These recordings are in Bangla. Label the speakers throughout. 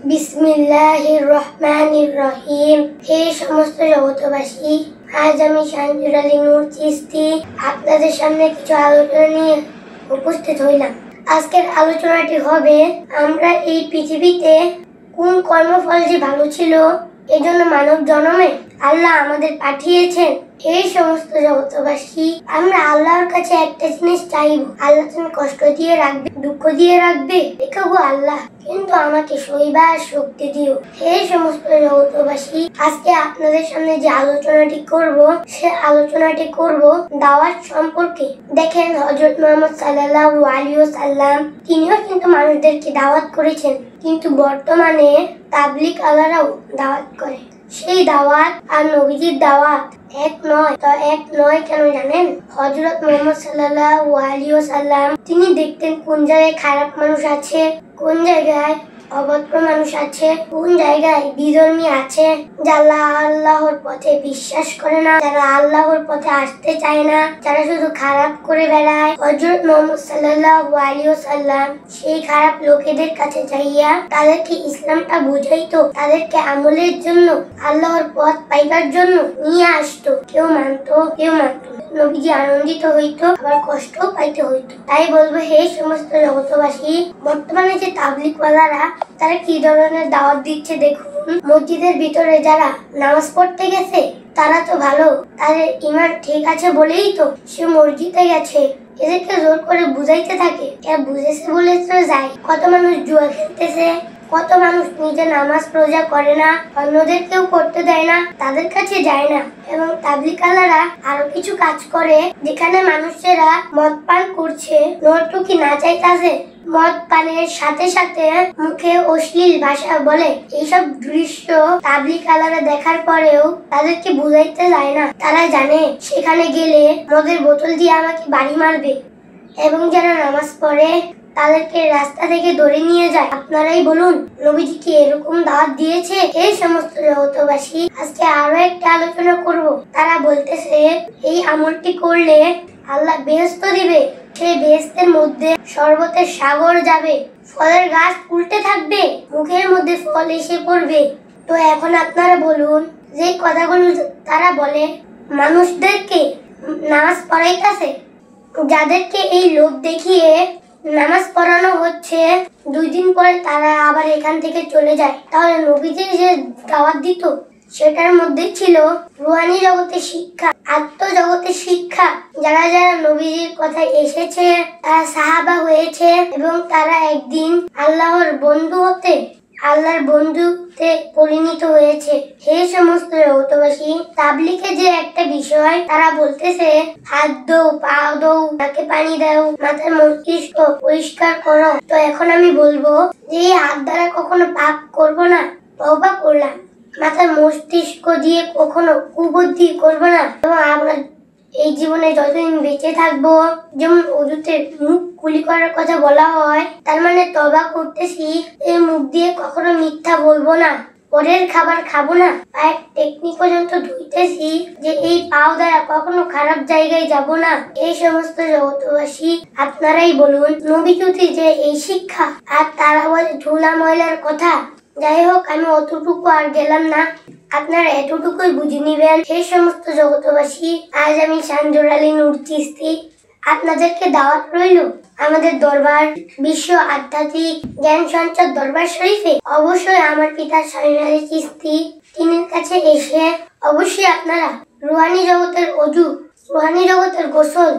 Speaker 1: বিসমিল্লাহির রহমানির রহিম। হে সমস্ত জগতবাসী, আজ আমি শানজুর আলী নূর চিশতি আপনাদের সামনে কিছু আলোচনা নিয়ে উপস্থিত হইলাম। আজকের আলোচনাটি হবে আমরা এই পৃথিবীতে কোন কর্মফল যে ভালো ছিল, এজন্য মানব জন্মে আল্লাহ আমাদের পাঠিয়েছেন। এই সমস্ত জগতবাসী, আমরা আল্লাহর কাছে একটা জিনিস চাইব, আল্লাহ তুমি কষ্ট দিয়ে রাখবে, দুঃখ দিয়ে রাখবে, দেখো আল্লাহ, কিন্তু আমাকে সইবার শক্তি দিও। এই সমস্ত জগতবাসী, আজকে আপনাদের সামনে যে আলোচনাটি করব, সে আলোচনাটি করব দাওয়াত সম্পর্কে। দেখেন, হযরত মুহাম্মদ সাল্লাল্লাহু আলাইহি ওয়াসাল্লাম তিনিও কিন্তু মানুষদেরকে দাওয়াত করেছেন, কিন্তু বর্তমানে তাবলীগ আলারাও দাওয়াত করে। সেই দাওয়াত আর নবীজির দাওয়াত এক নয়। তো এক নয় কেন জানেন? হযরত মুহাম্মদ সাল্লাল্লাহু আলাইহি ওয়াসাল্লাম তিনি দেখতেন কোন জায়গায় খারাপ মানুষ আছে, কোন জায়গায় অভদ্র মানুষ আছে, কোন জায়গায় বিধর্মী আছে, যারা আল্লাহর পথে বিশ্বাস করে না, যারা আল্লাহর পথে আসতে চায় না, যারা শুধু খারাপ করে বেড়ায়। হযরত মুহাম্মদ সাল্লাল্লাহু আলাইহি ওয়াসাল্লাম সেই খারাপ লোকেদের কাছে যাইয়া তাদেরকে ইসলামটা বুঝাইতো, তাদেরকে আমলের জন্য, আল্লাহর পথ পাইবার জন্য নিয়ে আসতো। কেউ মানতো, কেউ মানতো। নবীজি আনন্দিত হইতো, আবার কষ্ট পাইতে হইতো। তাই বলবো, হে সমস্ত জগতবাসী, বর্তমানে যে তাবলীগওয়ালারা তারা কি ধরনের দাওয়াত দিচ্ছে দেখুন। মসজিদের ভিতরে যারা নামাজ পড়তে গেছে তারা তো ভালো, তাদের ঈমান ঠিক আছে বলেই তো সে মসজিদে গেছে। এদেরকে জোর করে বুঝাইতে থাকে, এরা বুঝেছে বলে তো যায়। কত মানুষ জুয়া খেলতেছে, কত মানুষ নিজে নামাজ রোজা করে না, অন্যদেরকেও করতে দেয় না, তাদের কাছে যায় না। এবং তাবলীগওয়ালারা আরো কিছু কাজ করে, যেখানে মানুষেরা মদ পান করছে, নর্তকী নাচাইতাছে, মদ পানের সাথে সাথে মুখে অশ্লীল ভাষা বলে। এইসব দৃশ্য তাবলীগওয়ালারা দেখার পরেও তাদেরকে বুঝাইতে যায় না। তারা জানে সেখানে গেলে মদের বোতল দিয়ে আমাকে বাড়ি মারবে, এবং যারা নামাজ পড়ে তাদেরকে রাস্তা থেকে ধরে নিয়ে যায়। আপনারাই বলুন, নবীজি কি এরকম দাওয়াত দিয়েছে? এই সমস্ত জগতবাসী, আজকে আরো একটা আলোচনা করব। তারা বলতেছে এই আমলটি করলে আল্লাহ বেহেশত দিবে, সেই বেহেশতের মধ্যে শরবতের সাগর যাবে, ফলের গাছ উল্টে থাকবে, মুখের মধ্যে ফল এসে পড়বে। তো এখন আপনারা বলুন, যে কথাগুলো তারা বলে মানুষদেরকে নামাজ পড়াইতেছে, যাদেরকে এই লোভ দেখিয়ে নামাজ পড়ানো হচ্ছে, 2 দিন পরে তারা আবার এখান থেকে চলে যায়। তাহলে নবীজি যে দাওয়াত দিত সেটার মধ্যে ছিল রুহানি জগতের শিক্ষা, আত্মজগতের শিক্ষা। যারা যারা নবীজির কথায় এসেছে তারা সাহাবা হয়েছে, এবং তারা একদিন আল্লাহর বন্ধুতে পরিণত হয়েছে। হে সমস্ত জগতবাসী, তাবলীগে যে একটা বিষয় তারা বলতেছে হাত দৌ, পা দৌ, নাকে পানি দাও, মাথার মস্তিষ্ক পরিষ্কার করো। তো এখন আমি বলবো যে এই হাত দ্বারা কখনো পাপ করব না, তওবা করলাম। মাথার মস্তিষ্ক দিয়ে কখনো কুবুদ্ধি করবো না, এবং আমরা এই জীবনে যতদিন বেঁচে থাকবো, যেমন ওযুতে মুখ কুলি করার কথা বলা হয়, তার মানে তওবা করতেছি, এই মুখ দিয়ে কখনো মিথ্যা বলবো না, পরের খাবার খাবো না, পায়ের টেকনি পর্যন্ত ধুইতেছি যে এই পাও দ্বারা কখনো খারাপ জায়গায় যাব না। এই সমস্ত জগতবাসী, আপনারাই বলুন, নবীজি যে এই শিক্ষা, আর তারা বলে ধুলা ময়লার কথা। যাই হোক, আমি অতটুকু আর গেলাম না, আপনারা এতটুকুই বুঝে নিবেন। সেই সমস্ত জগতবাসী, আজ আমি শানজুর আলী নূর চিশতি আপনাদেরকে দাওয়াত রইল আমাদের দরবার, বিশ্ব আধ্যাত্মিক জ্ঞান সঞ্চার দরবার শরীফে। অবশ্যই আমার পিতা শানজুর আলী চিশতি তিনের কাছে এসে অবশ্যই আপনারা রুহানি জগতের ওযু, রুহানি জগতের গোসল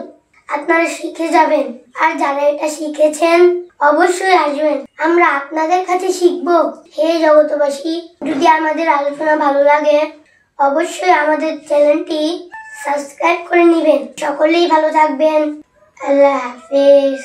Speaker 1: আপনারা শিখে যাবেন। আর যারা এটা শিখেছেন অবশ্যই আসবেন, আমরা আপনাদের কাছে শিখবো। হে জগতবাসী, যদি আমাদের আলোচনা ভালো লাগে অবশ্যই আমাদের চ্যানেলটি সাবস্ক্রাইব করে নেবেন। সকলেই ভালো থাকবেন। আল্লাহ হাফেজ।